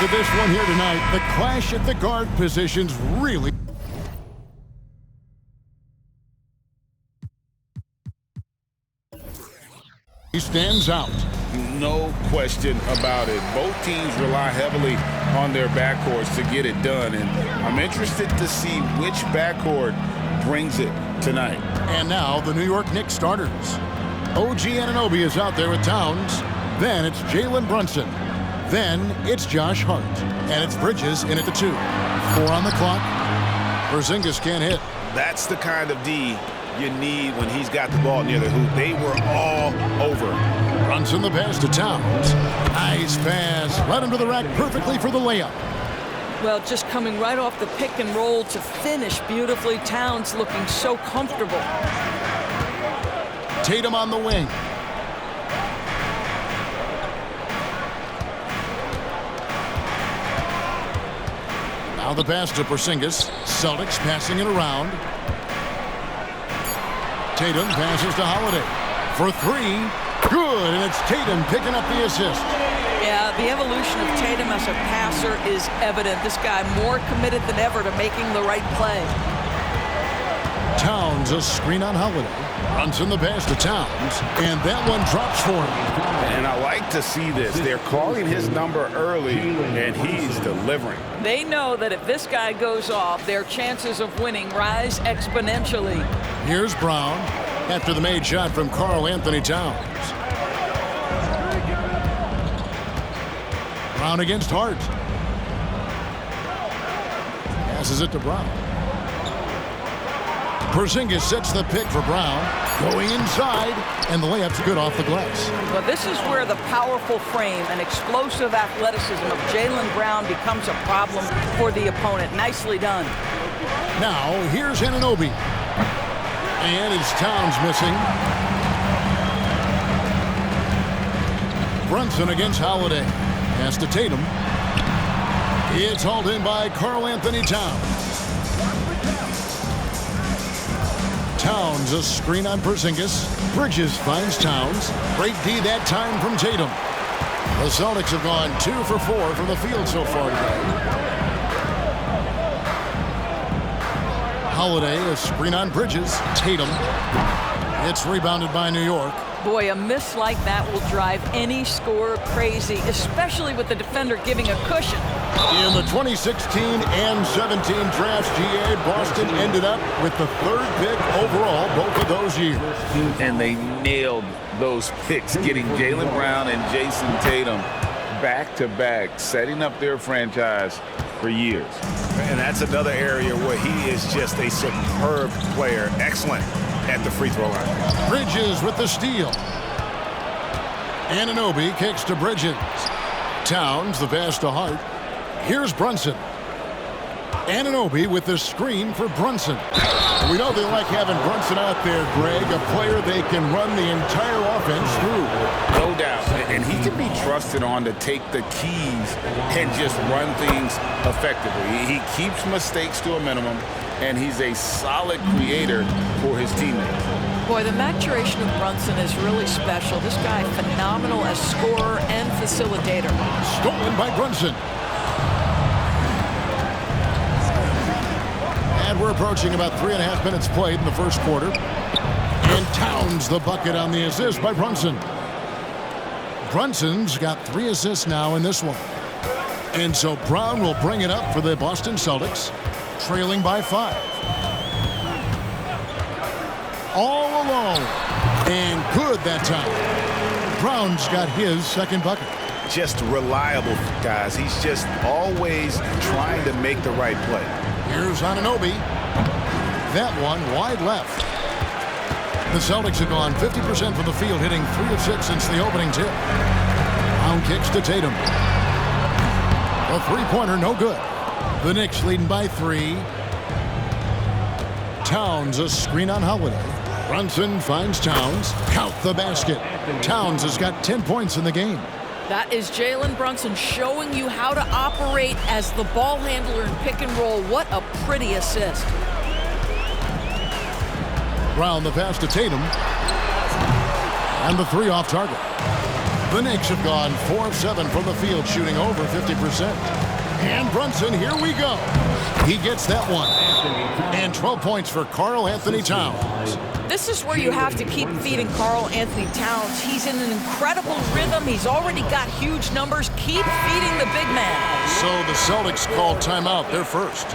To this one here tonight, the clash at the guard positions really. He stands out. No question about it. Both teams rely heavily on their backcourts to get it done, and I'm interested to see which backcourt brings it tonight. And now the New York Knicks starters. OG Anunoby is out there with Towns. Then it's Jalen Brunson. Then it's Josh Hart. And it's Bridges in at the 2. 4 on the clock. Porzingis can't hit. That's the kind of D you need when he's got the ball near the hoop. They were all over. Brunson the pass to Towns. Nice pass. Right under the rack perfectly for the layup. Well, just coming right off the pick and roll to finish beautifully. Towns looking so comfortable. Tatum on the wing. Now the pass to Porzingis. Celtics passing it around. Tatum passes to Holiday for 3. Good, and it's Tatum picking up the assist. Yeah, the evolution of Tatum as a passer is evident. This guy more committed than ever to making the right play. Towns a screen on Holiday. Brunson the pass to Towns, and that one drops for him. And I like to see this. They're calling his number early, and he's delivering. They know that if this guy goes off, their chances of winning rise exponentially. Here's Brown after the made shot from Karl Anthony Towns. Brown against Hart. Passes it to Brown. Porzingis sets the pick for Brown. Going inside, and the layup's good off the glass. Well, this is where the powerful frame and explosive athleticism of Jaylen Brown becomes a problem for the opponent. Nicely done. Now, here's Anunoby. And it's Towns missing. Brunson against Holiday. Pass to Tatum. It's hauled in by Karl Anthony Towns. Towns a screen on Porzingis. Bridges finds Towns. Great D that time from Tatum. The Celtics have gone 2 for 4 from the field so far today. Holiday a screen on Bridges. Tatum. It's rebounded by New York. Boy, a miss like that will drive any scorer crazy, especially with the defender giving a cushion. In the 2016 and 17 drafts, GA, Boston ended up with the 3rd pick overall both of those years. And they nailed those picks, getting Jaylen Brown and Jason Tatum back-to-back, setting up their franchise for years. And that's another area where he is just a superb player, excellent at the free throw line. Bridges with the steal. Anunoby kicks to Bridges. Towns the pass to Hart. Here's Brunson. Anunoby with the screen for Brunson. We know they like having Brunson out there, Greg, a player they can run the entire offense through. No doubt. And he can be trusted on to take the keys and just run things effectively. He keeps mistakes to a minimum, and he's a solid creator for his teammates. Boy, the maturation of Brunson is really special. This guy, phenomenal as scorer and facilitator. Stolen by Brunson. And we're approaching about 3.5 minutes played in the first quarter. And Towns the bucket on the assist by Brunson. Brunson's got 3 assists now in this one. And so Brown will bring it up for the Boston Celtics, trailing by 5. All alone. And good that time. Brown's got his second bucket. Just reliable, guys. He's just always trying to make the right play. Here's Anunoby. That one wide left. The Celtics have gone 50% from the field, hitting 3 of 6 since the opening tip. Brown kicks to Tatum. A three-pointer, no good. The Knicks leading by 3. Towns a screen on Holiday. Brunson finds Towns. Count the basket. Towns has got 10 points in the game. That is Jalen Brunson showing you how to operate as the ball handler in pick and roll. What a pretty assist. Brown the pass to Tatum. And the 3 off target. The Knicks have gone 4 of 7 from the field, shooting over 50%. And Brunson, here we go. He gets that one. And 12 points for Karl Anthony Towns. This is where you have to keep feeding Karl Anthony Towns. He's in an incredible rhythm. He's already got huge numbers. Keep feeding the big man. So the Celtics called timeout. They're first.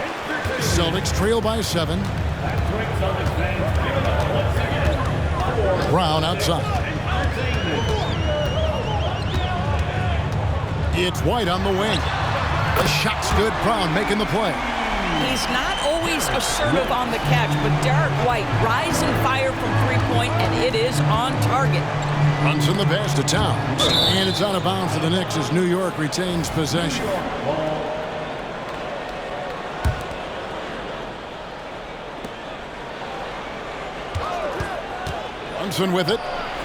Celtics trail by 7. Brown outside. It's White on the wing. The shot's good. Brown making the play. He's not always assertive on the catch, but Derek White, rise and fire from three-point, and it is on target. Runs in the pass to Towns. And it's out of bounds for the Knicks as New York retains possession. Brunson with it.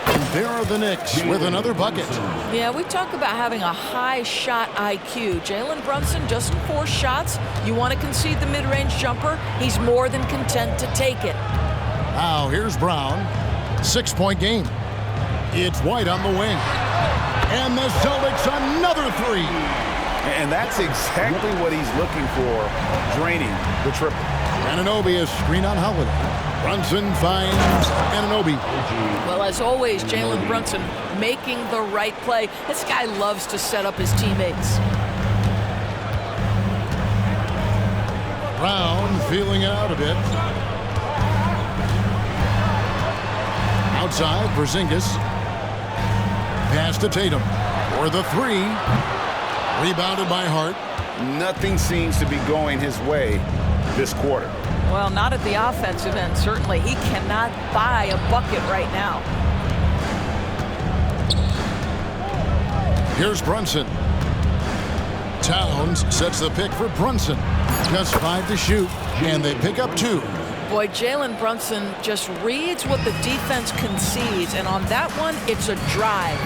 And there are the Knicks with another bucket. Yeah, we talk about having a high shot IQ. Jalen Brunson just 4 shots. You want to concede the mid-range jumper, he's more than content to take it. Now here's Brown. 6-point game. It's White on the wing. And the Celtics another 3. And that's exactly what he's looking for, draining the triple. Anunoby is screen on Holiday. Brunson finds Anunoby. Well, as always, Jalen Brunson making the right play. This guy loves to set up his teammates. Brown feeling it out a bit. Outside, Porzingis. Pass to Tatum. For the 3. Rebounded by Hart. Nothing seems to be going his way this quarter. Well, not at the offensive end, certainly. He cannot buy a bucket right now. Here's Brunson. Towns sets the pick for Brunson. Just 5 to shoot, and they pick up 2. Boy, Jalen Brunson just reads what the defense concedes, and on that one, it's a drive.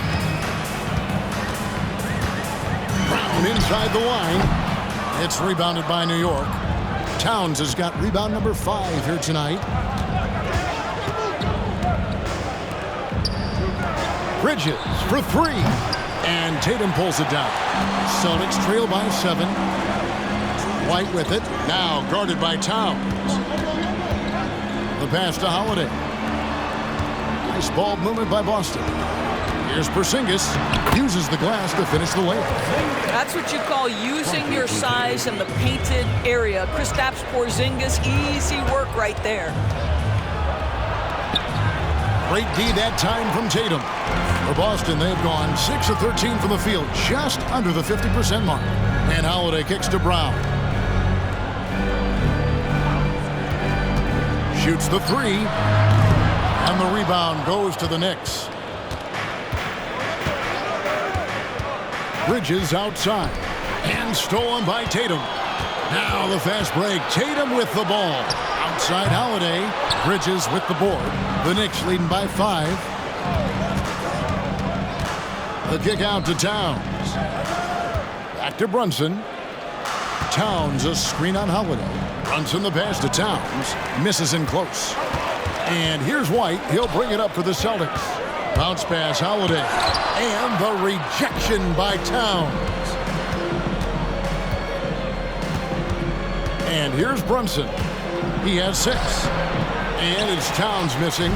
Brown inside the line. It's rebounded by New York. Towns has got rebound number 5 here tonight. Bridges for 3. And Tatum pulls it down. Celtics trail by 7. White with it. Now guarded by Towns. The pass to Holiday. Nice ball movement by Boston. Here's Porzingis. Uses the glass to finish the layup. That's what you call using your size in the painted area. Kristaps Porzingis, easy work right there. Great D that time from Tatum. For Boston, they've gone 6 of 13 from the field, just under the 50% mark. And Holiday kicks to Brown. Shoots the 3. And the rebound goes to the Knicks. Bridges outside. And stolen by Tatum. Now the fast break. Tatum with the ball. Outside Holiday. Bridges with the board. The Knicks leading by 5. The kick out to Towns. Back to Brunson. Towns a screen on Holiday. Brunson the pass to Towns. Misses in close. And here's White. He'll bring it up for the Celtics. Bounce pass, Holiday. And the rejection by Towns. And here's Brunson. He has 6. And it's Towns missing.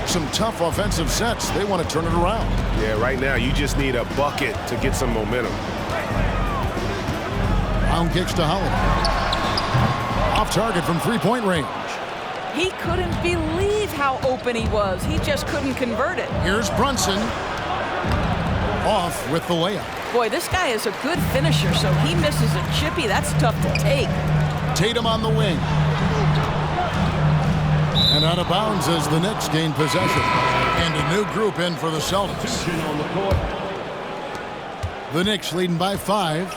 Some tough offensive sets. They want to turn it around. Yeah, right now you just need a bucket to get some momentum. Brown kicks to Holiday. Off target from 3-point range. He couldn't believe how open he was. He just couldn't convert it. Here's Brunson. Off with the layup. Boy, this guy is a good finisher, so he misses a chippy. That's tough to take. Tatum on the wing. And out of bounds as the Knicks gain possession. And a new group in for the Celtics. The Knicks leading by 5.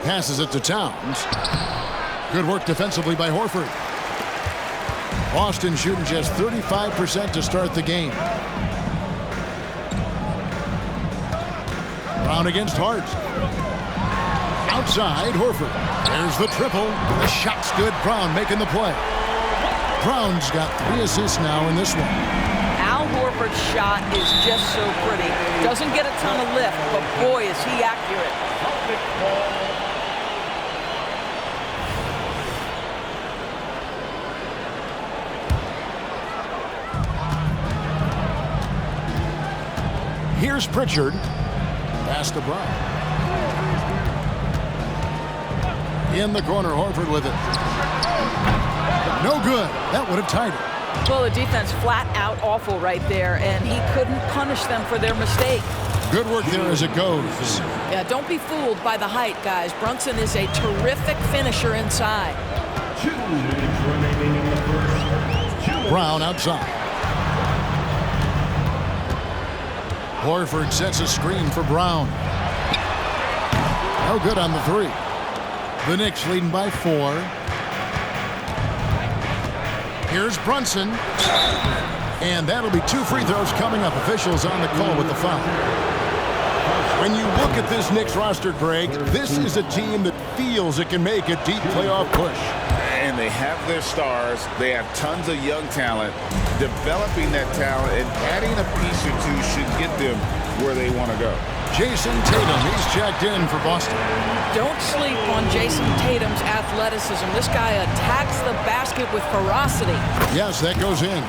Passes it to Towns. Good work defensively by Horford. Boston shooting just 35% to start the game. Brown against Hart. Outside, Horford. There's the triple. The shot's good. Brown making the play. Brown's got 3 assists now in this one. Al Horford's shot is just so pretty. Doesn't get a ton of lift, but boy, is he accurate. Here's Pritchard. Pass to Brown. In the corner, Horford with it. No good. That would have tied it. Well, the defense flat out awful right there, and he couldn't punish them for their mistake. Good work there as it goes. Yeah, don't be fooled by the height, guys. Brunson is a terrific finisher inside. 2 minutes remaining in the first. Brown outside. Horford sets a screen for Brown. No good on the three. The Knicks leading by 4. Here's Brunson. And that'll be 2 free throws coming up. Officials on the call with the foul. When you look at this Knicks roster, Greg, this is a team that feels it can make a deep playoff push. And they have their stars. They have tons of young talent. Developing that talent and adding a piece or two should get them where they want to go. Jason Tatum, he's checked in for Boston. Don't sleep on Jason Tatum's athleticism. This guy attacks the basket with ferocity. Yes, that goes in.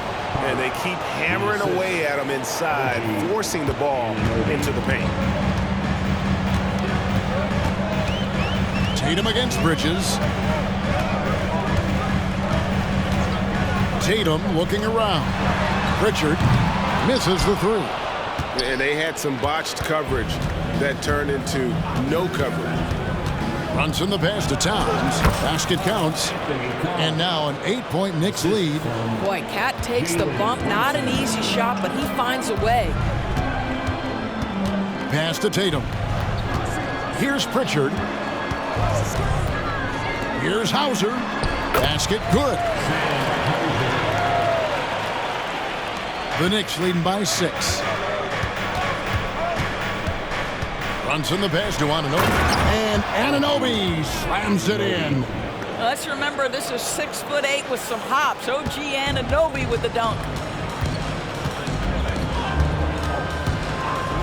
And they keep hammering away at him inside, forcing the ball into the paint. Tatum against Bridges. Tatum looking around. Pritchard misses the three. And they had some botched coverage that turned into no coverage. Brunson the pass to Towns. Basket counts. And now an 8-point Knicks lead. Boy, Cat takes the bump. Not an easy shot, but he finds a way. Pass to Tatum. Here's Pritchard. Here's Hauser. Basket good. The Knicks leading by 6. Brunson the pass to Anunoby. And Anunoby slams it in. Let's remember this is 6'8" with some hops. OG Anunoby with the dunk.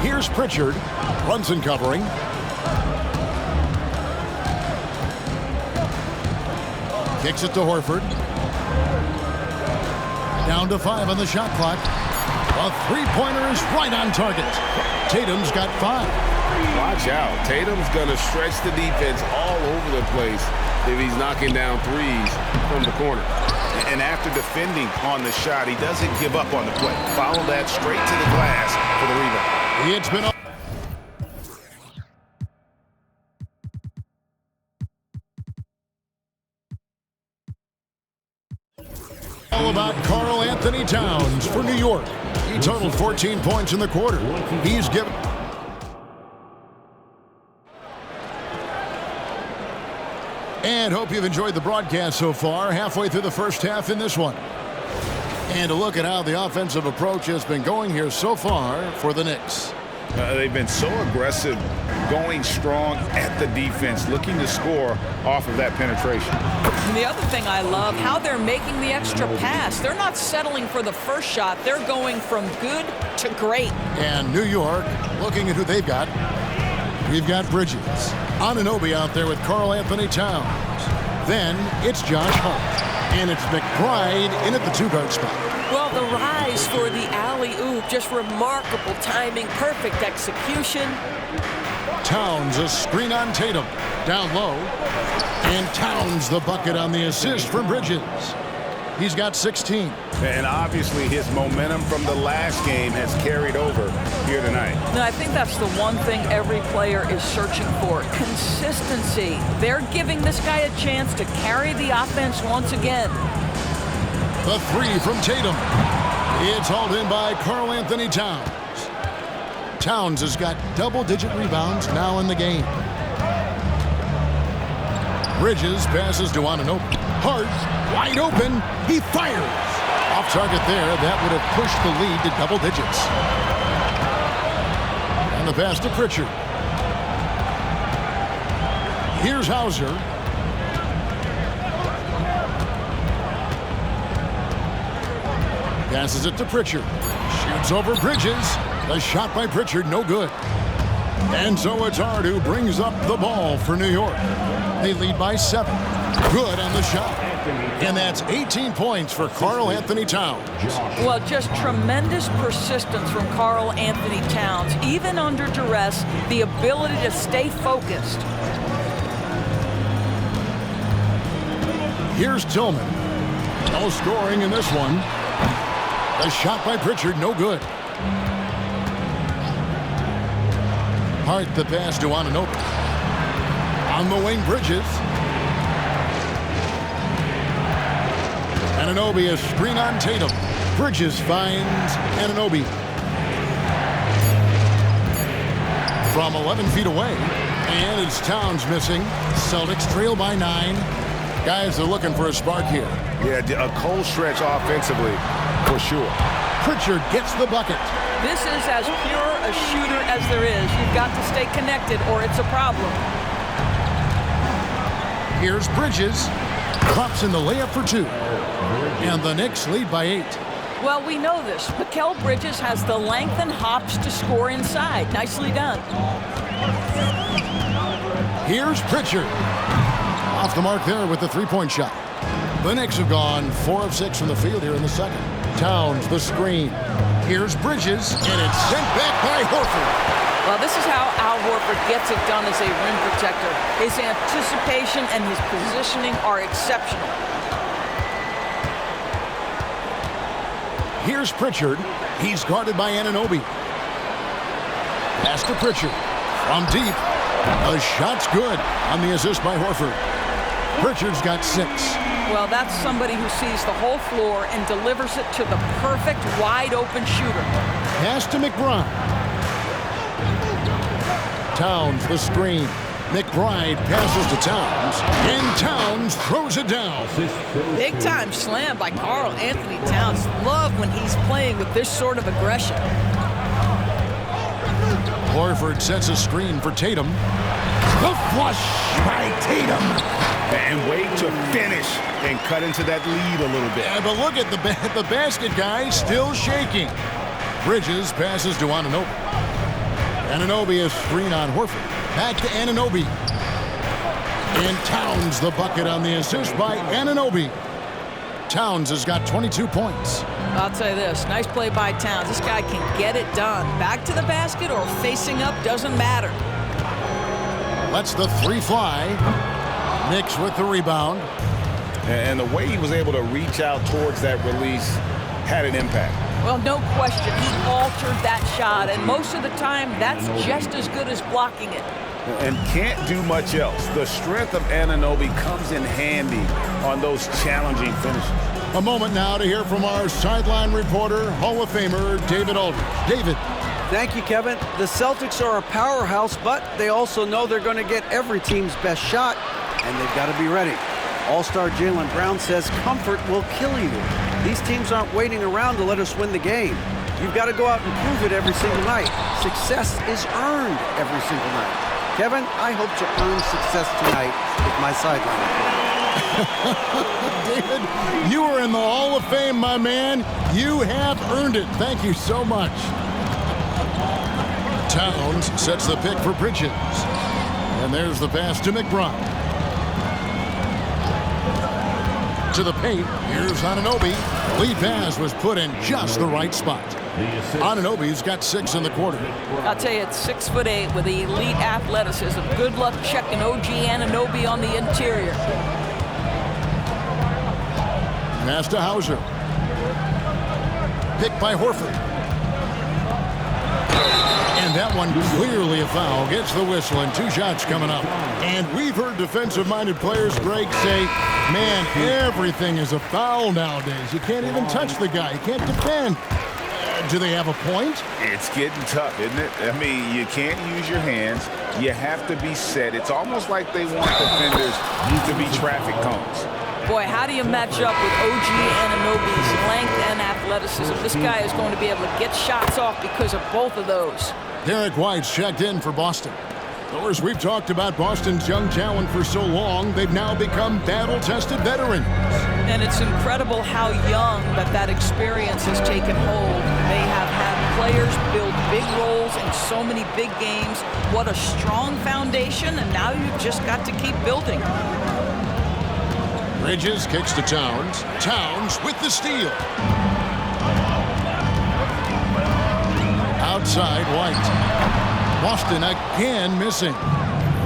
Here's Pritchard. Brunson covering. Kicks it to Horford. Down to 5 on the shot clock. A three-pointer is right on target. Tatum's got 5. Watch out. Tatum's going to stretch the defense all over the place if he's knocking down threes from the corner. And after defending on the shot, he doesn't give up on the play. Follow that straight to the glass for the rebound. It's been all about Karl Anthony Towns for New York. He totaled 14 points in the quarter. He's given... And hope you've enjoyed the broadcast so far. Halfway through the first half in this one. And a look at how the offensive approach has been going here so far for the Knicks. They've been so aggressive, going strong at the defense, looking to score off of that penetration. And the other thing I love, how they're making the extra pass. They're not settling for the first shot. They're going from good to great. And New York, looking at who they've got. We've got Bridges. Anunoby out there with Karl Anthony Towns. Then it's Josh Hart. And it's McBride in at the 2-guard spot. Well, the rise for the alley-oop, just remarkable timing, perfect execution. Towns a screen on Tatum. Down low. And Towns the bucket on the assist from Bridges. He's got 16. And obviously his momentum from the last game has carried over here tonight. No, I think that's the one thing every player is searching for. Consistency. They're giving this guy a chance to carry the offense once again. The 3 from Tatum. It's hauled in by Karl Anthony Towns. Towns has got double-digit rebounds now in the game. Bridges passes to Anunoby. Hart, wide open. He fires. Off target there. That would have pushed the lead to double digits. And the pass to Pritchard. Here's Hauser. Passes it to Pritchard. Shoots over Bridges. The shot by Pritchard, no good. And so it's Ard who brings up the ball for New York. They lead by 7. Good on the shot. And that's 18 points for Karl Anthony Towns. Well, just tremendous persistence from Karl Anthony Towns. Even under duress, the ability to stay focused. Here's Tillman. No scoring in this one. The shot by Pritchard, no good. Hart the pass to Anunoby. On the wing, Bridges. Anunoby a screen on Tatum. Bridges finds Anunoby. From 11 feet away. And it's Towns missing. Celtics trail by 9. Guys are looking for a spark here. Yeah, a cold stretch offensively, for sure. Pritchard gets the bucket. This is as pure a shooter as there is. You've got to stay connected or it's a problem. Here's Bridges. Drops in the layup for 2. And the Knicks lead by 8. Well, we know this. Mikal Bridges has the length and hops to score inside. Nicely done. Here's Pritchard. Off the mark there with the three-point shot. The Knicks have gone 4 of 6 from the field here in the second. Towns, the screen. Here's Bridges, and it's sent back by Horford. Well, this is how Al Horford gets it done as a rim protector. His anticipation and his positioning are exceptional. Here's Pritchard. He's guarded by Anunoby. Pass to Pritchard. From deep. The shot's good on the assist by Horford. Pritchard's got 6. Well, that's somebody who sees the whole floor and delivers it to the perfect wide-open shooter. Pass to McBride. Towns, the screen. McBride passes to Towns. And Towns throws it down. Big-time slam by Karl Anthony Towns. Love when he's playing with this sort of aggression. Horford sets a screen for Tatum. The flush by Tatum. And wait to finish and cut into that lead a little bit. Yeah, but look at the basket guy still shaking. Bridges passes to Anunoby. Anunoby a screen on Horford. Back to Anunoby. And Towns the bucket on the assist by Anunoby. Towns has got 22 points. I'll tell you this, nice play by Towns. This guy can get it done. Back to the basket or facing up, doesn't matter. Lets the 3 fly. Knicks with the rebound. And the way he was able to reach out towards that release had an impact. Well, no question. He altered that shot, and most of the time, that's just as good as blocking it. And can't do much else. The strength of Anunoby comes in handy on those challenging finishes. A moment now to hear from our sideline reporter, Hall of Famer David Aldridge. David. Thank you, Kevin. The Celtics are a powerhouse, but they also know they're going to get every team's best shot, and they've got to be ready. All-star Jaylen Brown says comfort will kill you. These teams aren't waiting around to let us win the game. You've got to go out and prove it every single night. Success is earned every single night. Kevin, I hope to earn success tonight with my sideline report. David, you are in the Hall of Fame, my man. You have earned it. Thank you so much. Towns sets the pick for Bridges. And there's the pass to McBride. To the paint. Here's Anunoby. Lead pass was put in just the right spot. Anunoby's got 6 in the quarter. I'll tell you, it's 6'8" with elite athleticism. Good luck checking OG Anunoby on the interior. Pass to Hauser. Picked by Horford. And that one clearly a foul. Gets the whistle and 2 shots coming up. And we've heard defensive-minded players, Greg, say, man, everything is a foul nowadays. You can't even touch the guy. You can't defend. Do they have a point? It's getting tough, isn't it? I mean, you can't use your hands. You have to be set. It's almost like they want defenders to be traffic cones. Boy, how do you match up with OG Anunoby's length and athleticism? This guy is going to be able to get shots off because of both of those. Derek White's checked in for Boston. Of course, we've talked about Boston's young talent for so long, they've now become battle-tested veterans. And it's incredible how young that experience has taken hold. They have had players build big roles in so many big games. What a strong foundation, and now you've just got to keep building. Bridges kicks to Towns. Towns with the steal. Outside, White. Boston again missing.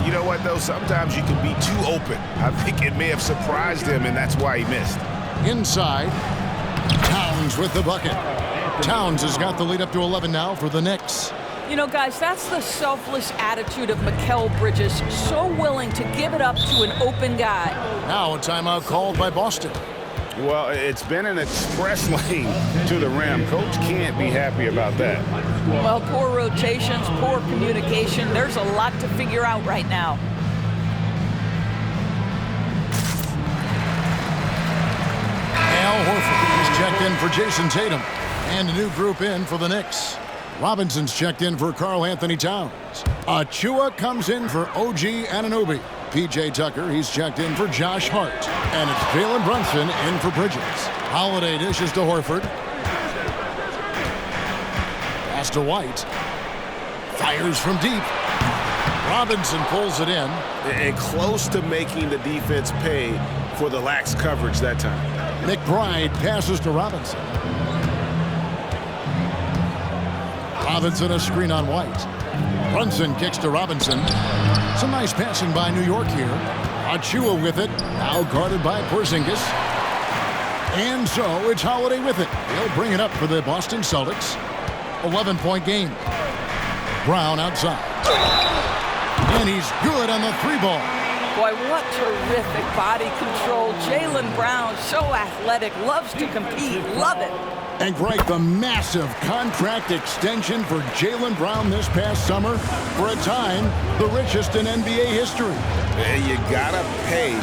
You know what, though? Sometimes you can be too open. I think it may have surprised him, and that's why he missed. Inside, Towns with the bucket. Towns has got the lead up to 11 now for the Knicks. You know, guys, that's the selfless attitude of Mikal Bridges. So willing to give it up to an open guy. Now a timeout called by Boston. Well, it's been an express lane to the rim. Coach can't be happy about that. Well, poor rotations, poor communication. There's a lot to figure out right now. Al Horford is checked in for Jason Tatum. And a new group in for the Knicks. Robinson's checked in for Karl Anthony Towns. Achua comes in for OG Anunoby. P.J. Tucker, he's checked in for Josh Hart. And it's Jalen Brunson in for Bridges. Holiday dishes to Horford. Pass to White. Fires from deep. Robinson pulls it in. And close to making the defense pay for the lax coverage that time. McBride passes to Robinson. Robinson a screen on White. Brunson kicks to Robinson. Some nice passing by New York here. Achua with it. Now guarded by Porzingis. And so it's Holiday with it. He'll bring it up for the Boston Celtics. 11-point game. Brown outside. And he's good on the three ball. Boy, what terrific body control. Jaylen Brown, so athletic, loves to compete. Love it. And Greg, the massive contract extension for Jaylen Brown this past summer, for a time, the richest in NBA history. And you gotta pay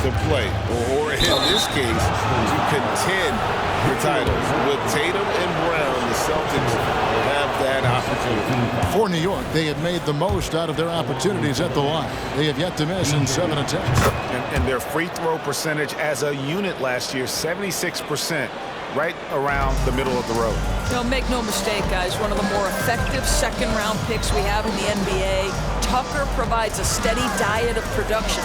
to play, or in this case, to contend for titles. With Tatum and Brown, the Celtics have that opportunity. For New York, they have made the most out of their opportunities at the line. They have yet to miss in 7 attempts. And their free throw percentage as a unit last year, 76%. Right around the middle of the road. No, make no mistake, guys. One of the more effective second-round picks we have in the NBA. Tucker provides a steady diet of production.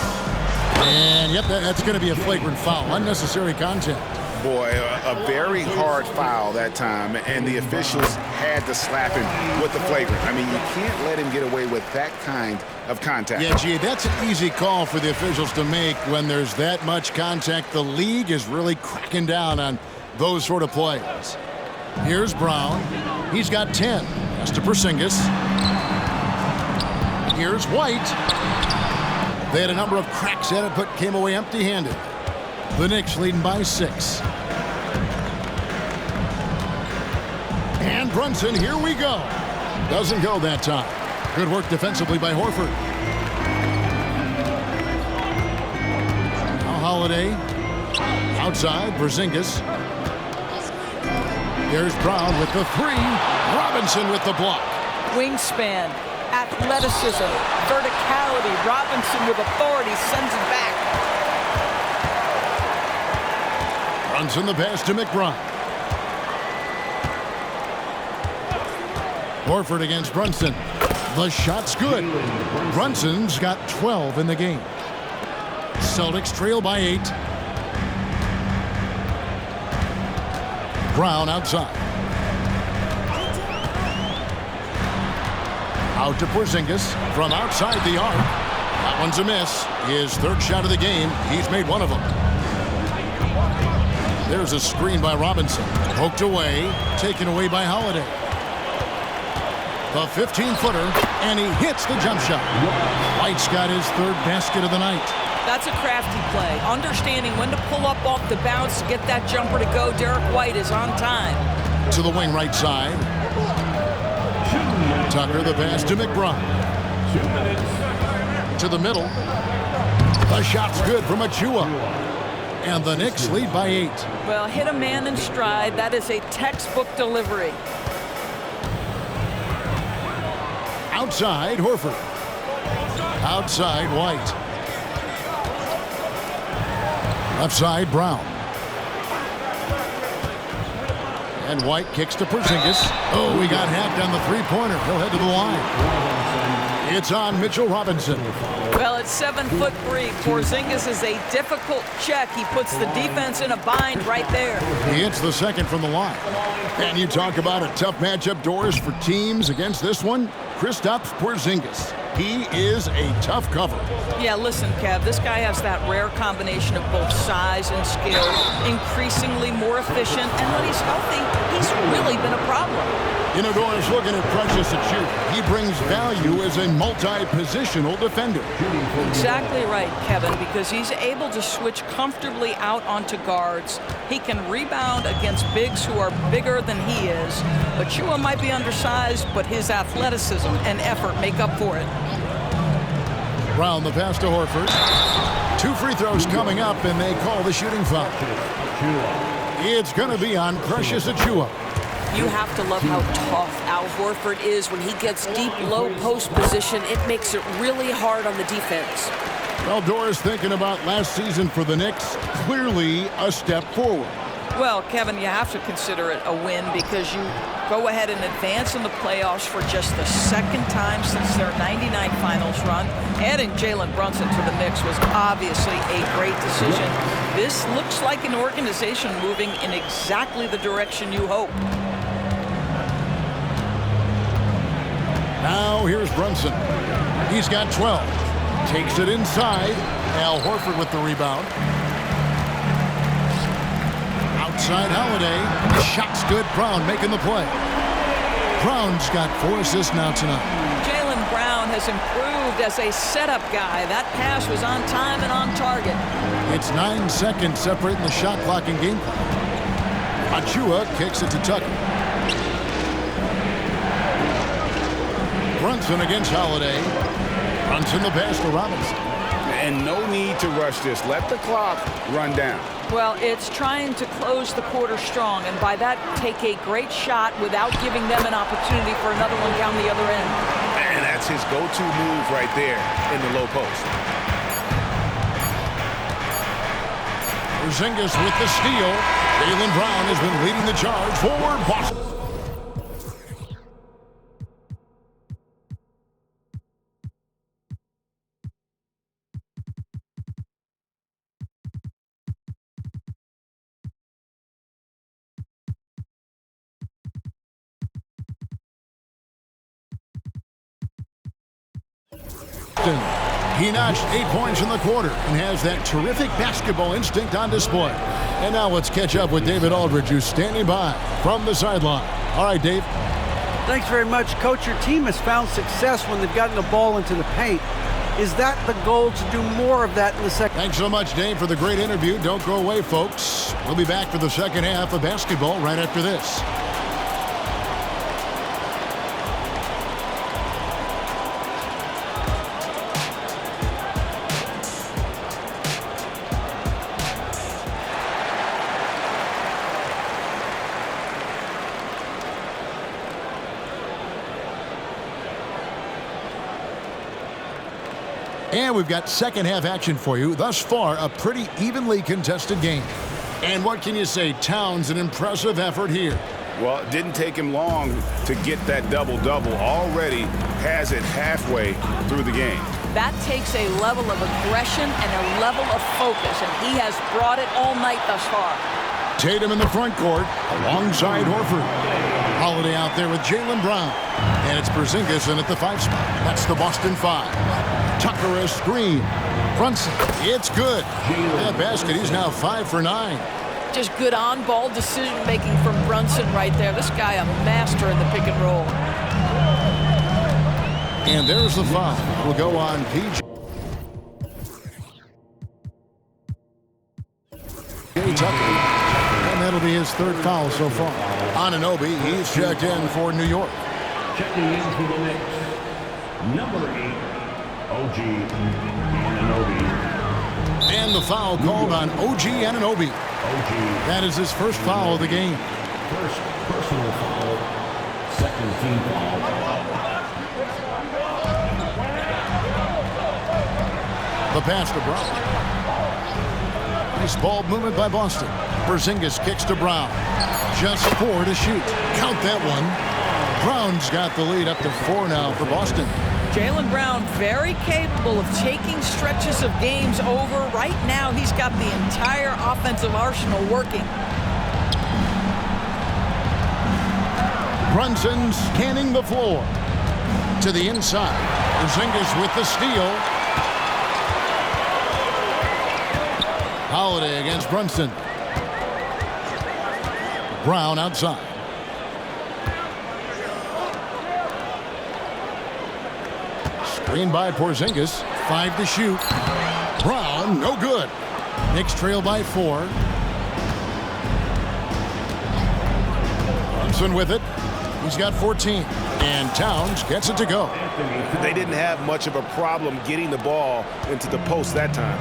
And, yep, that's going to be a flagrant foul. Unnecessary contact. Boy, a very hard foul that time, and the officials had to slap him with the flagrant. I mean, you can't let him get away with that kind of contact. Yeah, gee, that's an easy call for the officials to make when there's that much contact. The league is really cracking down on those sort of plays. Here's Brown. He's got 10. Pass to Porzingis. Here's White. They had a number of cracks at it, but came away empty-handed. The Knicks leading by 6. And Brunson, here we go. Doesn't go that time. Good work defensively by Horford. Now Holiday. Outside, Porzingis. There's Brown with the 3. Robinson with the block. Wingspan, athleticism, verticality. Robinson with authority sends it back. Brunson the pass to McBride. Horford against Brunson. The shot's good. Brunson's got 12 in the game. Celtics trail by 8. Brown outside. Out to Porzingis from outside the arc. That one's a miss. His third shot of the game. He's made one of them. There's a screen by Robinson. Poked away. Taken away by Holiday. The 15-footer. And he hits the jump shot. White's got his third basket of the night. That's a crafty play. Understanding when to pull up off the bounce to get that jumper to go. Derek White is on time. To the wing right side. Tucker the pass to McBride. To the middle. The shot's good from Achua. And the Knicks lead by 8. Well, hit a man in stride. That is a textbook delivery. Outside, Horford. Outside, White. Left side, Brown. And White kicks to Porzingis. Oh, he got hacked on the three-pointer. He'll head to the line. It's on Mitchell Robinson. Well, at 7'3", Porzingis is a difficult check. He puts the defense in a bind right there. He hits the second from the line. And you talk about a tough matchup, Doris, for teams against this one. Kristaps Porzingis. He is a tough cover. Yeah, listen, Kev, this guy has that rare combination of both size and skill, increasingly more efficient, and when he's healthy, he's really been a problem. You know, Doris, looking at Precious Achiuwa, he brings value as a multi-positional defender. Exactly right, Kevin, because he's able to switch comfortably out onto guards. He can rebound against bigs who are bigger than he is. Achiuwa might be undersized, but his athleticism and effort make up for it. Brown, the pass to Horford. 2 free throws coming up, and they call the shooting foul. It's going to be on Precious Achiuwa. You have to love how tough Al Horford is when he gets deep, low post position. It makes it really hard on the defense. Well, Doris, thinking about last season for the Knicks, clearly a step forward. Well, Kevin, you have to consider it a win because you go ahead and advance in the playoffs for just the second time since their '99 finals run. Adding Jalen Brunson to the mix was obviously a great decision. This looks like an organization moving in exactly the direction you hope. Now here's Brunson. He's got 12. Takes it inside. Al Horford with the rebound. Outside Holiday. The shot's good. Brown making the play. Brown's got 4 assists now tonight. Jaylen Brown has improved as a setup guy. That pass was on time and on target. It's 9 seconds separating the shot clock and game clock. Achiuwa kicks it to Tucker. Brunson against Holiday. Brunson the pass to Robinson. And no need to rush this. Let the clock run down. Well, it's trying to close the quarter strong, and by that, take a great shot without giving them an opportunity for another one down the other end. And that's his go-to move right there in the low post. Porzingis with the steal. Jaylen Brown has been leading the charge for Boston. He notched 8 points in the quarter and has that terrific basketball instinct on display. And now let's catch up with David Aldridge, who's standing by from the sideline. All right, Dave. Thanks very much, Coach. Your team has found success when they've gotten the ball into the paint. Is that the goal, to do more of that in the second? Thanks so much, Dave, for the great interview. Don't go away, folks. We'll be back for the second half of basketball right after this. And we've got second half action for you. Thus far, a pretty evenly contested game. And what can you say? Towns, an impressive effort here. Well, it didn't take him long to get that double-double. Already has it halfway through the game. That takes a level of aggression and a level of focus, and he has brought it all night thus far. Tatum in the front court alongside Horford. Holiday out there with Jaylen Brown. And it's Porzingis in at the 5 spot. That's the Boston 5. Tucker a screen. Brunson, it's good. That basket, he's now 5 for 9. Just good on-ball decision-making from Brunson right there. This guy a master in the pick and roll. And there's the foul. Will go on PJ Tucker. And that'll be his 3rd foul so far. Anunoby, he's checked in for New York. Checking in for the Knicks, number 8, OG Anunoby. And the foul called on OG Anunoby. That is his 1st foul of the game. First personal foul, 2nd team foul. The pass to Brown. Nice ball movement by Boston. Porzingis kicks to Brown. Just 4 to shoot. Count that one. Brown's got the lead up to 4 now for Boston. Jaylen Brown very capable of taking stretches of games over. Right now, he's got the entire offensive arsenal working. Brunson scanning the floor. To the inside. Porzingis with the steal. Holiday against Brunson. Brown outside. Screen by Porzingis. 5 to shoot. Brown, no good. Knicks trail by 4. Brunson with it. He's got 14. And Towns gets it to go. They didn't have much of a problem getting the ball into the post that time.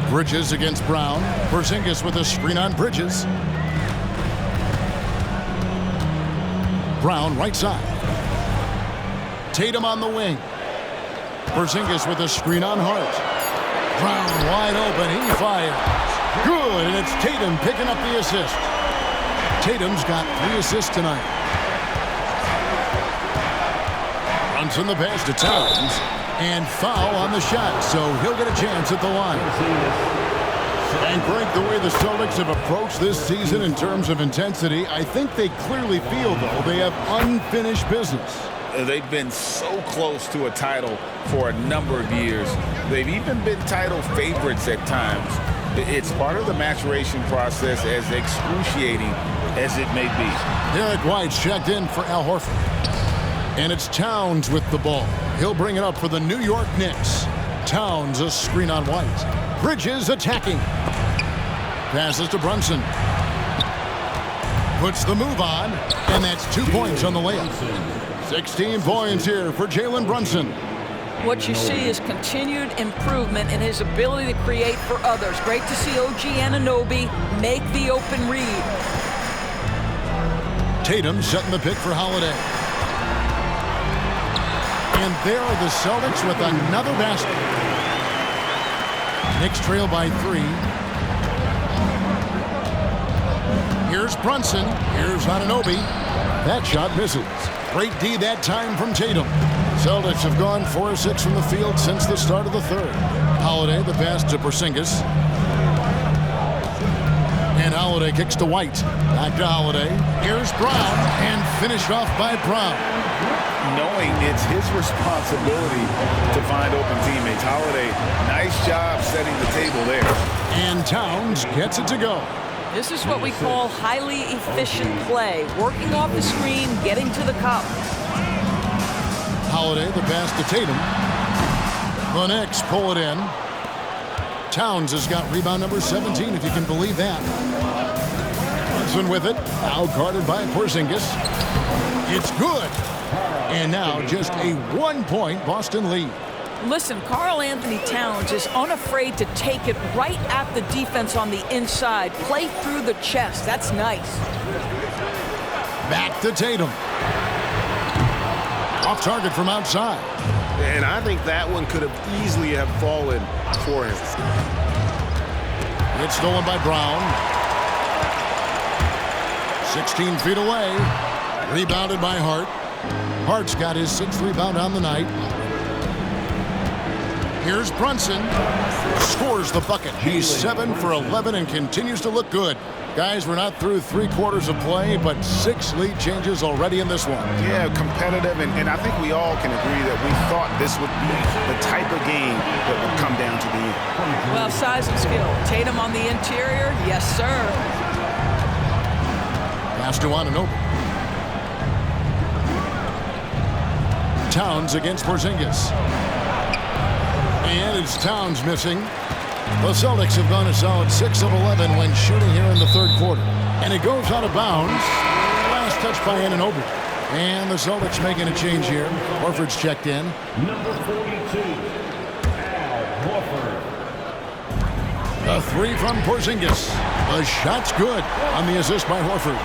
Bridges against Brown. Porzingis with a screen on Bridges. Brown right side. Tatum on the wing. Porzingis with a screen on Hart. Brown wide open. He fires. Good, and it's Tatum picking up the assist. Tatum's got 3 assists tonight. Brunson the pass to Towns. And foul on the shot, so he'll get a chance at the line. And Greg, the way the Celtics have approached this season in terms of intensity, I think they clearly feel, though, they have unfinished business. They've been so close to a title for a number of years. They've even been title favorites at times. It's part of the maturation process, as excruciating as it may be. Derek White's checked in for Al Horford. And it's Towns with the ball. He'll bring it up for the New York Knicks. Towns a screen on White. Bridges attacking. Passes to Brunson. Puts the move on, and that's 2 points on the layup. 16 points here for Jalen Brunson. What you see is continued improvement in his ability to create for others. Great to see OG Anunoby make the open read. Tatum setting the pick for Holiday. And there are the Celtics with another basket. Knicks trail by 3. Here's Brunson. Here's Anunoby. That shot misses. Great D that time from Tatum. Celtics have gone 4 of 6 from the field since the start of the third. Holiday, the pass to Porzingis. And Holiday kicks to White. Back to Holiday. Here's Brown. And finished off by Brown. Knowing it's his responsibility to find open teammates. Holiday, nice job setting the table there. And Towns gets it to go. This is what we call highly efficient play. Working off the screen, getting to the cup. Holiday, the pass to Tatum. The Knicks pull it in. Towns has got rebound number 17, if you can believe that. Brunson with it. Now guarded by Porzingis. It's good. And now just a 1-point Boston lead. Listen, Karl Anthony Towns is unafraid to take it right at the defense on the inside. Play through the chest. That's nice. Back to Tatum. Off target from outside. And I think that one could have easily have fallen for him. It's stolen by Brown. 16 feet away. Rebounded by Hart. Hart's got his 6th rebound on the night. Here's Brunson. Scores the bucket. He's 7 for 11 and continues to look good. Guys, we're not through 3 quarters of play, but 6 lead changes already in this one. Yeah, competitive, and I think we all can agree that we thought this would be the type of game that would come down to the end. Well, size and skill. Tatum on the interior, yes, sir. Pass to Anunoby. Towns against Porzingis. And it's Towns missing. The Celtics have gone a solid 6 of 11 when shooting here in the third quarter. And it goes out of bounds. Last touch by Anunoby. And the Celtics making a change here. Horford's checked in. Number 42, Al Horford. A 3 from Porzingis. The shot's good on the assist by Horford.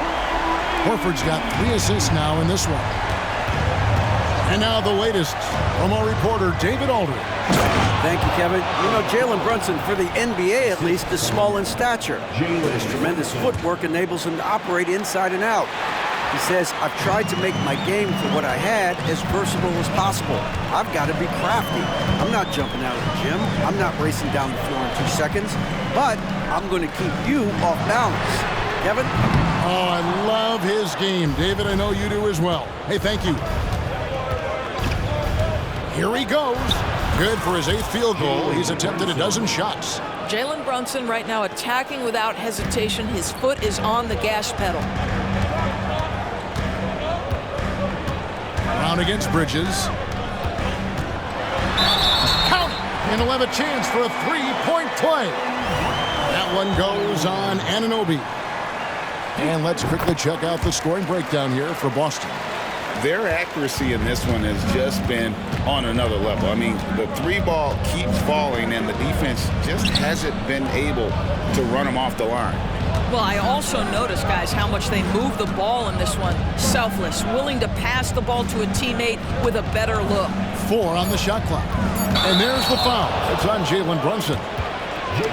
Horford's got 3 assists now in this one. And now the latest from our reporter, David Aldridge. Thank you, Kevin. You know, Jalen Brunson, for the NBA at least, is small in stature. But his tremendous footwork enables him to operate inside and out. He says, I've tried to make my game for what I had as versatile as possible. I've got to be crafty. I'm not jumping out of the gym. I'm not racing down the floor in 2 seconds. But I'm going to keep you off balance. Kevin? Oh, I love his game. David, I know you do as well. Hey, thank you. Here he goes. Good for his 8th field goal. He's attempted a dozen shots. Jalen Brunson right now attacking without hesitation. His foot is on the gas pedal. Brown against Bridges. Count! And he'll have a chance for a 3-point play. That one goes on Anunoby. And let's quickly check out the scoring breakdown here for Boston. Their accuracy in this one has just been on another level. I mean, the 3-ball keeps falling, and the defense just hasn't been able to run them off the line. Well, I also noticed, guys, how much they move the ball in this one. Selfless, willing to pass the ball to a teammate with a better look. 4 on the shot clock. And there's the foul. It's on Jalen Brunson.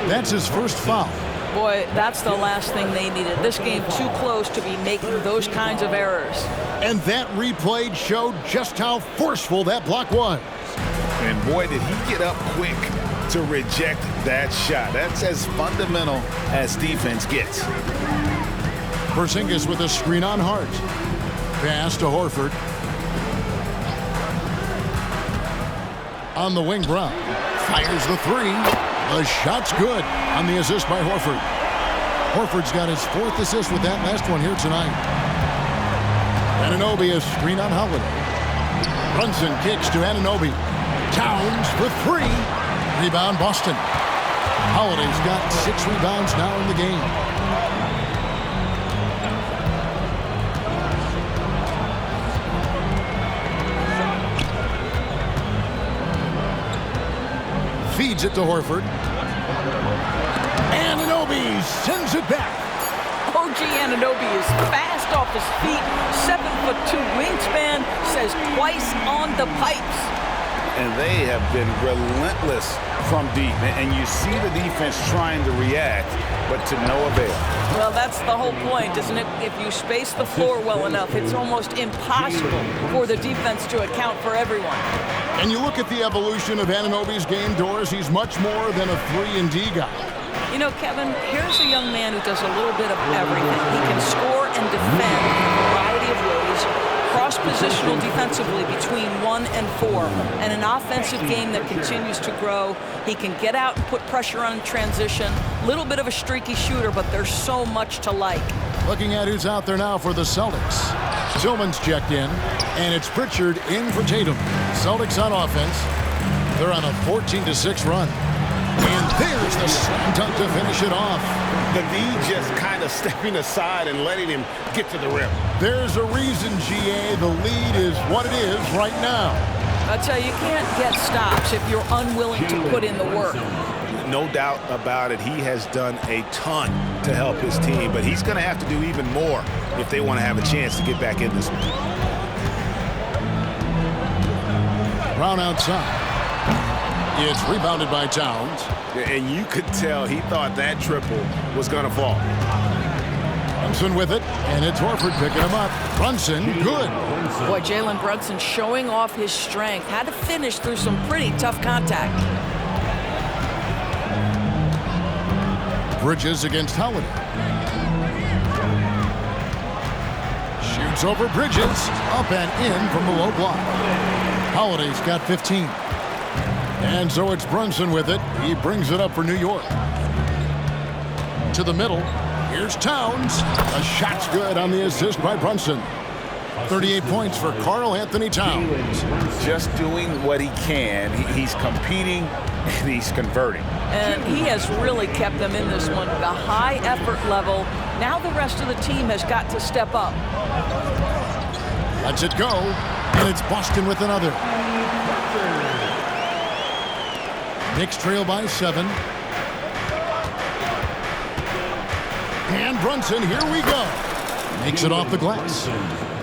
That's his first foul. Boy, that's the last thing they needed. This game too close to be making those kinds of errors. And that replay showed just how forceful that block was. And boy, did he get up quick to reject that shot. That's as fundamental as defense gets. Porzingis with a screen on Hart. Pass to Horford. On the wing, Brown. Fires the 3. The shot's good on the assist by Horford. Horford's got his 4th assist with that last one here tonight. Anunoby a screen on Holiday. Brunson kicks to Anunoby. Towns for 3. Rebound Boston. Holiday's got 6 rebounds now in the game. Feeds it to Horford. Anunoby sends it back. OG Anunoby is fast off his feet. 7'2" wingspan, says twice on the pipes. And they have been relentless from deep. And you see the defense trying to react, but to no avail. Well, that's the whole point, isn't it? If you space the floor well enough, it's almost impossible for the defense to account for everyone. And you look at the evolution of Anunoby's game, Doris, he's much more than a 3-and-D guy. You know, Kevin, here's a young man who does a little bit of everything. He can score and defend in a variety of ways, cross-positional defensively between 1 and 4, and an offensive game that continues to grow. He can get out and put pressure on transition. Little bit of a streaky shooter, but there's so much to like. Looking at who's out there now for the Celtics. Tillman's checked in, and it's Pritchard in for Tatum. Celtics on offense. They're on a 14-6 run. And there's the slam dunk to finish it off. The lead just kind of stepping aside and letting him get to the rim. There's a reason, GA. The lead is what it is right now. I tell you, you can't get stops if you're unwilling to put in the work. No doubt about it. He has done a ton to help his team, but he's going to have to do even more if they want to have a chance to get back in this one. Brown outside. It's rebounded by Towns. And you could tell he thought that triple was going to fall. Brunson with it, and it's Horford picking him up. Brunson, good. Boy, Jalen Brunson showing off his strength. Had to finish through some pretty tough contact. Bridges against Holiday. Shoots over Bridges. Up and in from the low block. Holiday's got 15. And so it's Brunson with it. He brings it up for New York. To the middle. Here's Towns. A shot's good on the assist by Brunson. 38 points for Karl Anthony Towns. Just doing what he can. He's competing and he's converting. And he has really kept them in this one. The high effort level. Now the rest of the team has got to step up. Lets it go. And it's Boston with another. Knicks trail by 7. And Brunson, here we go. Makes it off the glass.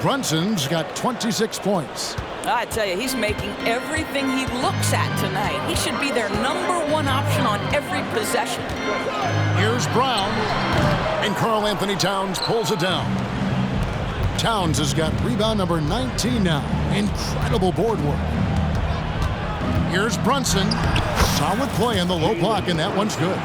Brunson's got 26 points. I tell you, he's making everything he looks at tonight. He should be their #1 option on every possession. Here's Brown, and Karl Anthony Towns pulls it down. Towns has got rebound number 19 now. Incredible board work. Here's Brunson. Solid play in the low block, and that one's good.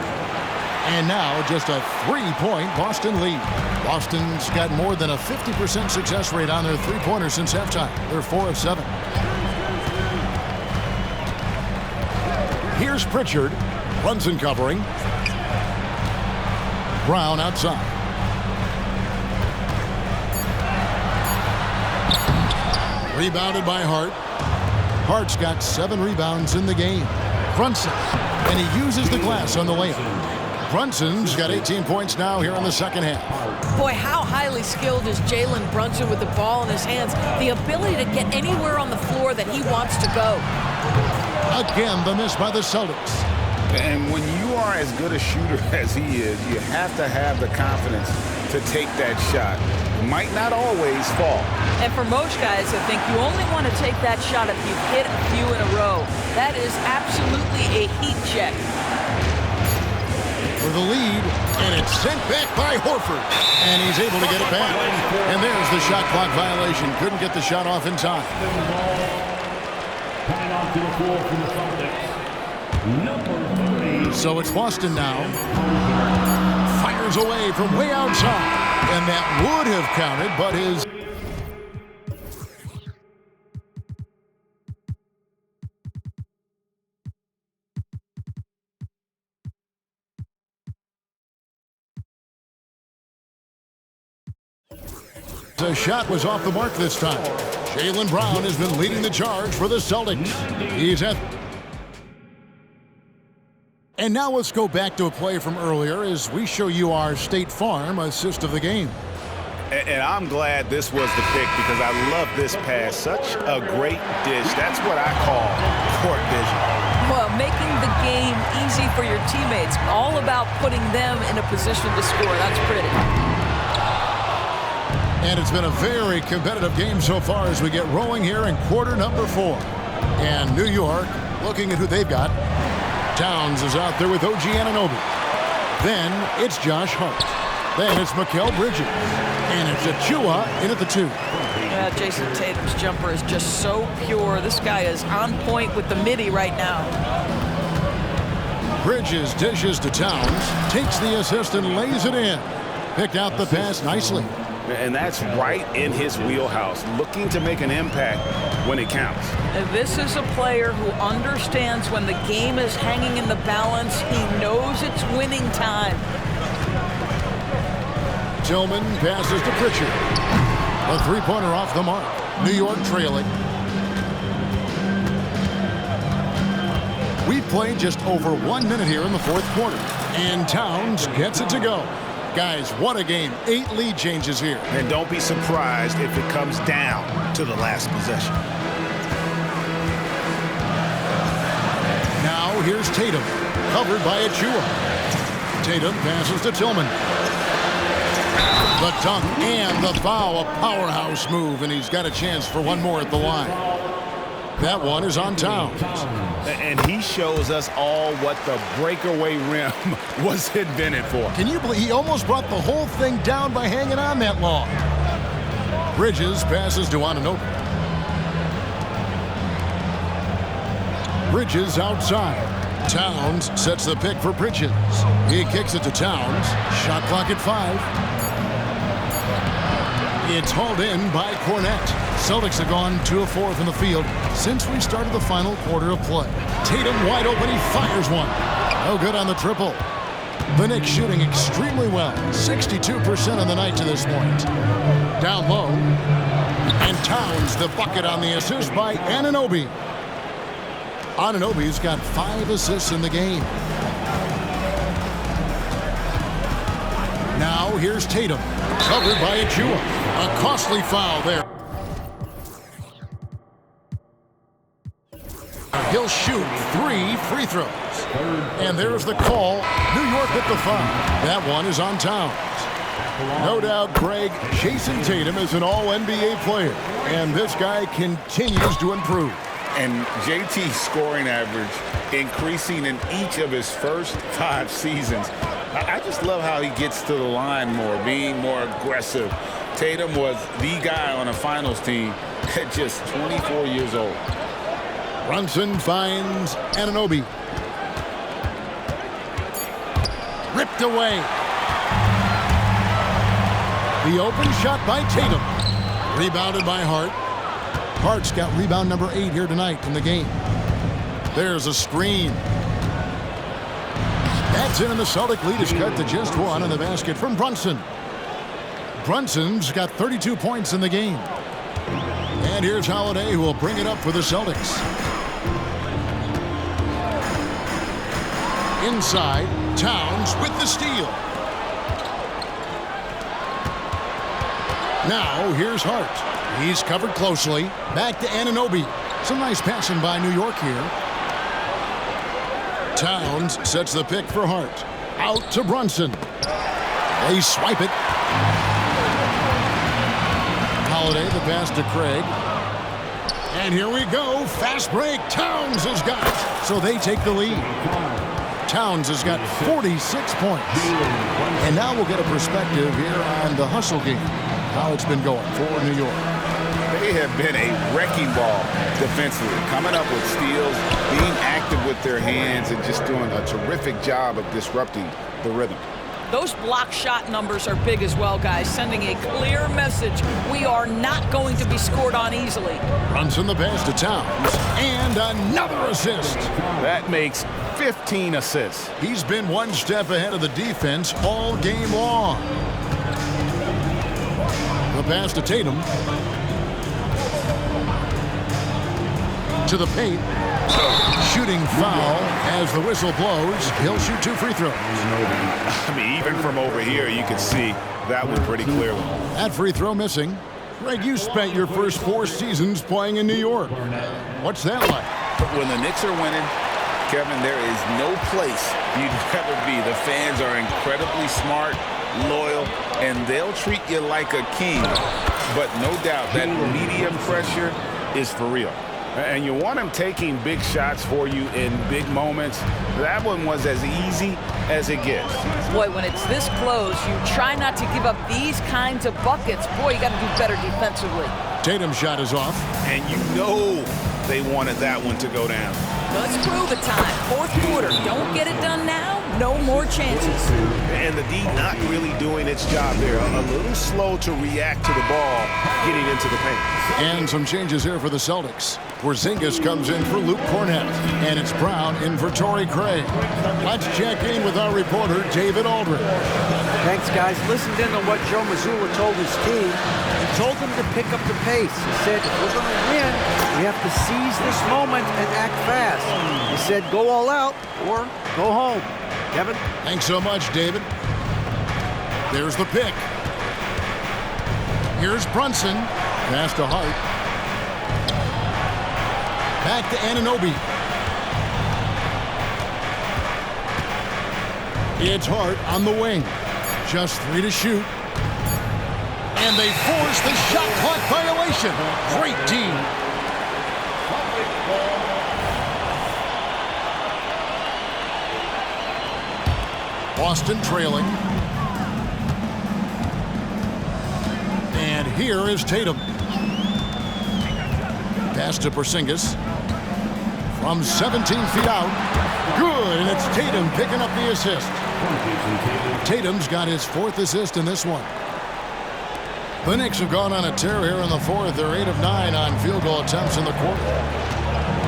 And now just a 3-point Boston lead. Boston's got more than a 50% success rate on their three-pointers since halftime. They're 4 of 7. Here's Pritchard. Brunson covering. Brown outside. Rebounded by Hart. Hart's got 7 rebounds in the game. Brunson, and he uses the glass on the layup. Brunson's got 18 points now here in the second half. Boy, how highly skilled is Jalen Brunson with the ball in his hands. The ability to get anywhere on the floor that he wants to go. Again, the miss by the Celtics. And when you are as good a shooter as he is, you have to have the confidence to take that shot. It might not always fall. And for most guys, I think you only want to take that shot if you've hit a few in a row. That is absolutely a heat check. For the lead, and it's sent back by Horford. And he's able to get it back. And there's the shot clock violation. Couldn't get the shot off in time. Coming onto the floor for the Celtics, number 30. So it's Boston now. Fires away from way outside. And that would have counted, but his... The shot was off the mark this time. Jaylen Brown has been leading the charge for the Celtics. He's at... And now let's go back to a play from earlier as we show you our State Farm assist of the game. And I'm glad this was the pick because I love this pass. Such a great dish. That's what I call court vision. Well, making the game easy for your teammates. All about putting them in a position to score. That's pretty. And it's been a very competitive game so far as we get rolling here in quarter number 4. And New York, looking at who they've got. Towns is out there with OG Anunoby. Then it's Josh Hart. Then it's Mikal Bridges. And it's Achua in at the 2. Yeah, Jason Tatum's jumper is just so pure. This guy is on point with the midi right now. Bridges dishes to Towns, takes the assist and lays it in. Picked out the pass nicely. And that's right in his wheelhouse, looking to make an impact when it counts. And this is a player who understands when the game is hanging in the balance. He knows it's winning time. Tillman passes to Pritchard. A three-pointer off the mark. New York trailing. We've played just over 1 minute here in the fourth quarter. And Towns gets it to go. Guys, what a game. 8 lead changes here. And don't be surprised if it comes down to the last possession. Now here's Tatum, covered by Achua. Tatum passes to Tillman. The dunk and the foul, a powerhouse move, and he's got a chance for one more at the line. That one is on Towns. And he shows us all what the breakaway rim was invented for. Can you believe he almost brought the whole thing down by hanging on that long? Bridges passes to Anunoby. Bridges outside. Towns sets the pick for Bridges. He kicks it to Towns. Shot clock at 5. It's hauled in by Cornette. Celtics have gone 2 of 4 from the field since we started the final quarter of play. Tatum wide open, he fires one. No good on the triple. The Knicks shooting extremely well, 62% on the night to this point. Down low, and Towns the bucket on the assist by Anunoby. Anunoby's got 5 assists in the game. Now here's Tatum, covered by Achua. A costly foul there. He'll shoot 3 free throws. And there's the call. New York with the foul. That one is on Towns. No doubt, Greg, Jason Tatum is an all-NBA player, and this guy continues to improve. And JT's scoring average increasing in each of his first 5 seasons. I just love how he gets to the line more, being more aggressive. Tatum was the guy on a finals team at just 24 years old. Brunson finds Anunoby. Ripped away. The open shot by Tatum. Rebounded by Hart. Hart's got rebound number 8 here tonight in the game. There's a screen. That's in, and the Celtic lead is cut to just 1 on the basket from Brunson. Brunson's got 32 points in the game. And here's Holiday, who will bring it up for the Celtics. Inside, Towns with the steal. Now, here's Hart. He's covered closely. Back to Anunoby. Some nice passing by New York here. Towns sets the pick for Hart. Out to Brunson. They swipe it. Holiday, the pass to Craig. And here we go. Fast break. Towns has got it. So they take the lead. Towns has got 46 points. And now we'll get a perspective here on the hustle game. How it's been going for New York. They have been a wrecking ball defensively, coming up with steals, being active with their hands, and just doing a terrific job of disrupting the rhythm. Those block shot numbers are big as well, guys, sending a clear message. We are not going to be scored on easily. Brunson the pass to Towns. And another assist. That makes 15 assists. He's been one step ahead of the defense all game long. The pass to Tatum. To the paint. Shooting foul as the whistle blows. He'll shoot 2 free throws. I mean, even from over here, you can see that one pretty clearly. That free throw missing. Greg, you spent your first 4 seasons playing in New York. What's that like? When the Knicks are winning, Kevin, there is no place you'd rather be. The fans are incredibly smart, loyal, and they'll treat you like a king. But no doubt that media pressure is for real. And you want him taking big shots for you in big moments. That one was as easy as it gets. Boy, when it's this close, you try not to give up these kinds of buckets. Boy, you got to do better defensively. Tatum's shot is off. And you know they wanted that one to go down. Let's prove it time. 4th quarter. Don't get it done now. No more chances. And the D not really doing its job there. A little slow to react to the ball getting into the paint. And some changes here for the Celtics. Porzingis comes in for Luke Cornett. And it's Brown in for Torrey Craig. Let's check in with our reporter, David Aldridge. Thanks, guys. Listened in on what Joe Mazzulla told his team. He told them to pick up the pace. He said, if we're going to win, we have to seize this moment and act fast. He said, go all out or go home. Kevin? Thanks so much, David. There's the pick. Here's Brunson. Pass to Hart. Back to Anunoby. It's Hart on the wing. Just 3 to shoot. And they force the shot clock violation. Great team. Boston trailing. And here is Tatum. Pass to Porzingis. From 17 feet out. Good, and it's Tatum picking up the assist. Tatum's got his 4th assist in this one. The Knicks have gone on a tear here in the 4th. They're 8 of 9 on field goal attempts in the quarter.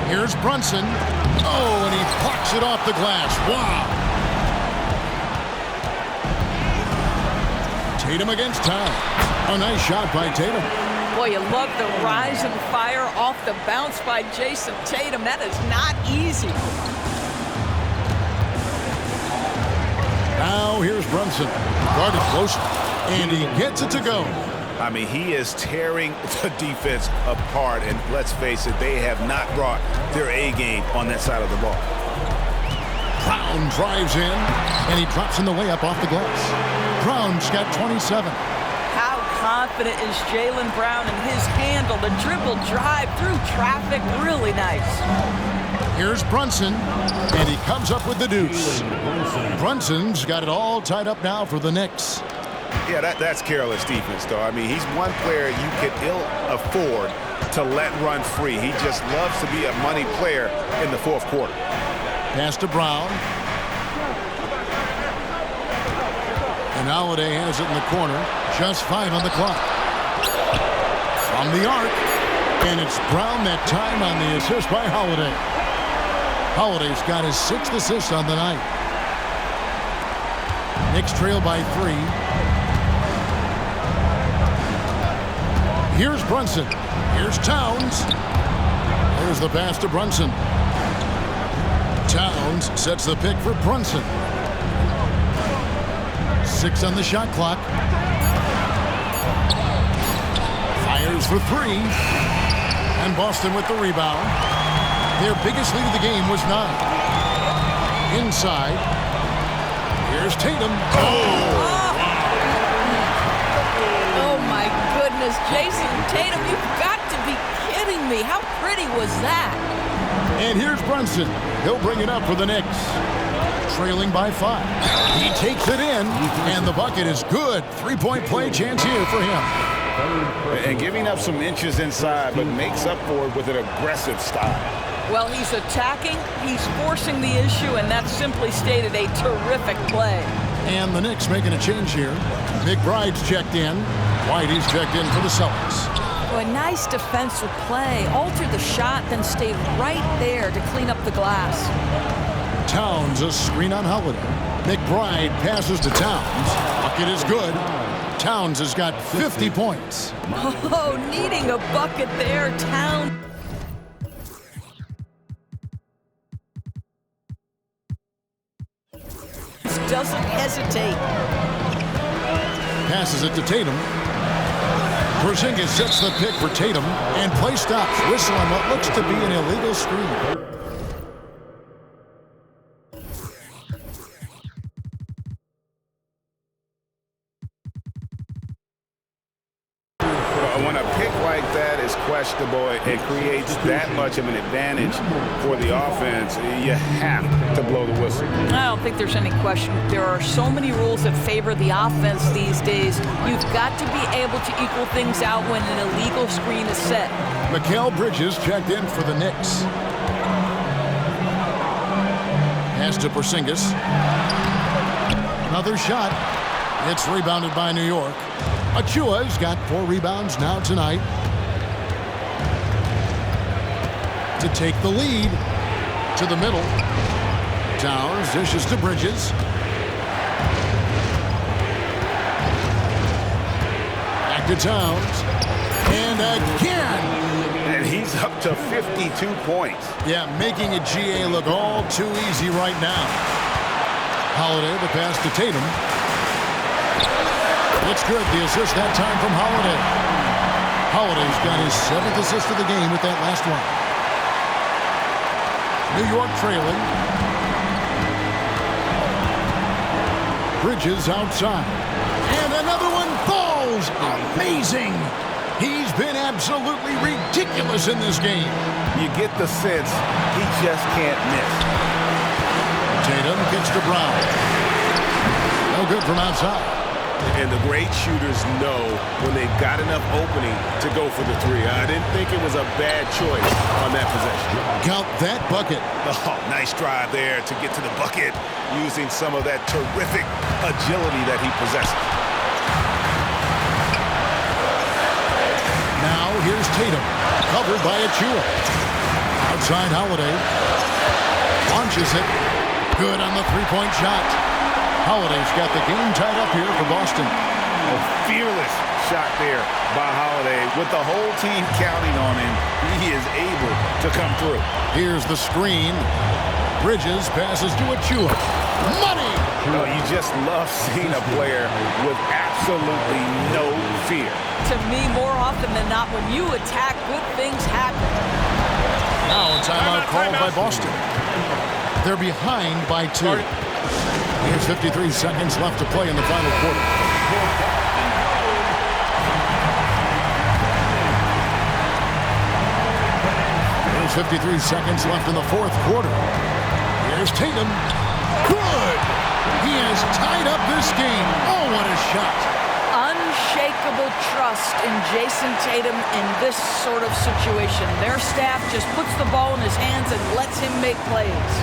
Here's Brunson. Oh, and he plucks it off the glass. Wow. Tatum against Towns. A nice shot by Tatum. Boy, you love the rise and fire off the bounce by Jason Tatum. That is not easy. Now here's Brunson. Guarded close. And he gets it to go. I mean, he is tearing the defense apart. And let's face it, they have not brought their A game on that side of the ball. Brown drives in. And he drops in the layup off the glass. Brown's got 27. How confident is Jaylen Brown in his handle? The dribble drive through traffic, really nice. Here's Brunson, and he comes up with the deuce. Brunson's got it all tied up now for the Knicks. Yeah, that's careless defense, though. I mean, he's one player you could ill afford to let run free. He just loves to be a money player in the fourth quarter. Pass to Brown. And Holiday has it in the corner. Just 5 on the clock. From the arc. And it's Brown that time on the assist by Holiday. Holiday's got his 6th assist on the night. Knicks trail by 3. Here's Brunson. Here's Towns. There's the pass to Brunson. Towns sets the pick for Brunson. 6 on the shot clock. Fires for 3. And Boston with the rebound. Their biggest lead of the game was 9. Inside. Here's Tatum. Oh my goodness, Jason Tatum, you've got to be kidding me. How pretty was that? And here's Brunson. He'll bring it up for the Knicks. Trailing by 5. He takes it in, and the bucket is good. 3-point play chance here for him. And giving up some inches inside, but makes up for it with an aggressive style. Well, he's attacking, he's forcing the issue, and that's simply stated a terrific play. And the Knicks making a change here. McBride's checked in. Whitey's checked in for the Celtics. Oh, a nice defensive play. Altered the shot, then stayed right there to clean up the glass. Towns a screen on Holiday. McBride passes to Towns. Bucket is good. Towns has got 50 points. Oh, needing a bucket there, Towns. Doesn't hesitate. Passes it to Tatum. Porzingis sets the pick for Tatum, and play stops. Whistle on what looks to be an illegal screen. When a pick like that is questionable and creates that much of an advantage for the offense, you have to blow the whistle. I don't think there's any question. There are so many rules that favor the offense these days. You've got to be able to equal things out when an illegal screen is set. Mikal Bridges checked in for the Knicks. Pass to Porzingis. Another shot. It's rebounded by New York. Achua's got 4 rebounds now tonight to take the lead to the middle. Towns dishes to Bridges. Back to Towns. And again. And he's up to 52 points. Yeah, making a GA look all too easy right now. Holiday, the pass to Tatum. It's good. The assist that time from Holiday. Holiday's got his 7th assist of the game with that last one. New York trailing. Bridges outside. And another one falls. Amazing. He's been absolutely ridiculous in this game. You get the sense he just can't miss. Tatum gets to Brown. No good from outside. And the great shooters know when they've got enough opening to go for the 3. I didn't think it was a bad choice on that possession. Count that bucket. Oh, nice drive there to get to the bucket using some of that terrific agility that he possesses. Now here's Tatum, covered by Achua. Outside Holiday. Launches it. Good on the 3-point shot. Holiday's got the game tied up here for Boston. A fearless shot there by Holiday. With the whole team counting on him, he is able to come through. Here's the screen. Bridges passes to Achua. Money! No, you just love seeing a player with absolutely no fear. To me, more often than not, when you attack, good things happen. Now a timeout called by Boston. They're behind by 2. Here's 53 seconds left to play in the final quarter. There's 53 seconds left in the fourth quarter. Here's Tatum. Good! He has tied up this game. Oh, what a shot. Unshakable trust in Jason Tatum in this sort of situation. Their staff just puts the ball in his hands and lets him make plays.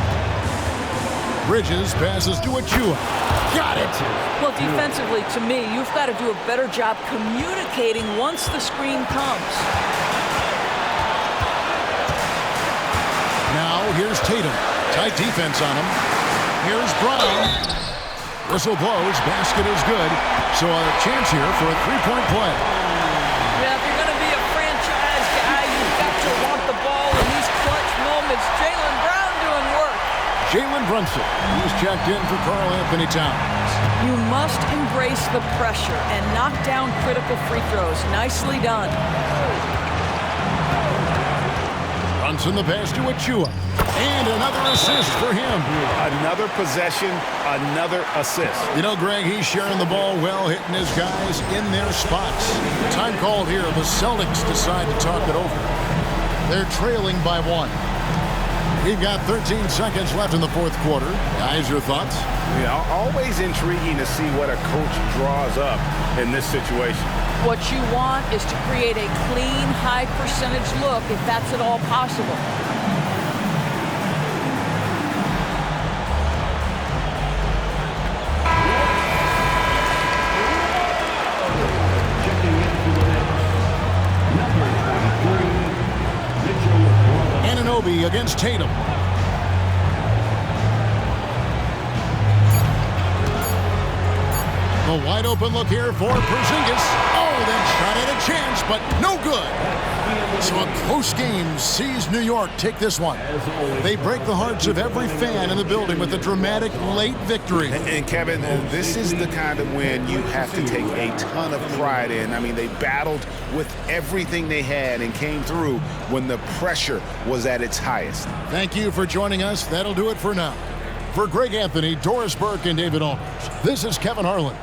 Bridges passes to Achua. Got it! Well, defensively, to me, you've got to do a better job communicating once the screen comes. Now, here's Tatum. Tight defense on him. Here's Brown. Whistle blows. Basket is good. So a chance here for a three-point play. Yeah, if you're going to be a franchise guy, you've got to want the ball in these clutch moments. Jaylen Brown doing work. Jalen Brunson. He's checked in for Karl Anthony Towns. You must embrace the pressure and knock down critical free throws. Nicely done. Brunson the pass to Achua. And another assist for him. Another possession, another assist. You know, Greg, he's sharing the ball well, hitting his guys in their spots. Time called here. The Celtics decide to talk it over. They're trailing by 1. We've got 13 seconds left in the fourth quarter. Guys, your thoughts? Yeah, always intriguing to see what a coach draws up in this situation. What you want is to create a clean, high percentage look if that's at all possible. Anunoby against Tatum. A wide open look here for Porzingis. Oh, that shot had a chance, but no good. So a close game sees New York take this one. They break the hearts of every fan in the building with a dramatic late victory. And Kevin, this is the kind of win you have to take a ton of pride in. I mean, they battled with everything they had and came through when the pressure was at its highest. Thank you for joining us. That'll do it for now. For Greg Anthony, Doris Burke, and David Aldridge, this is Kevin Harlan.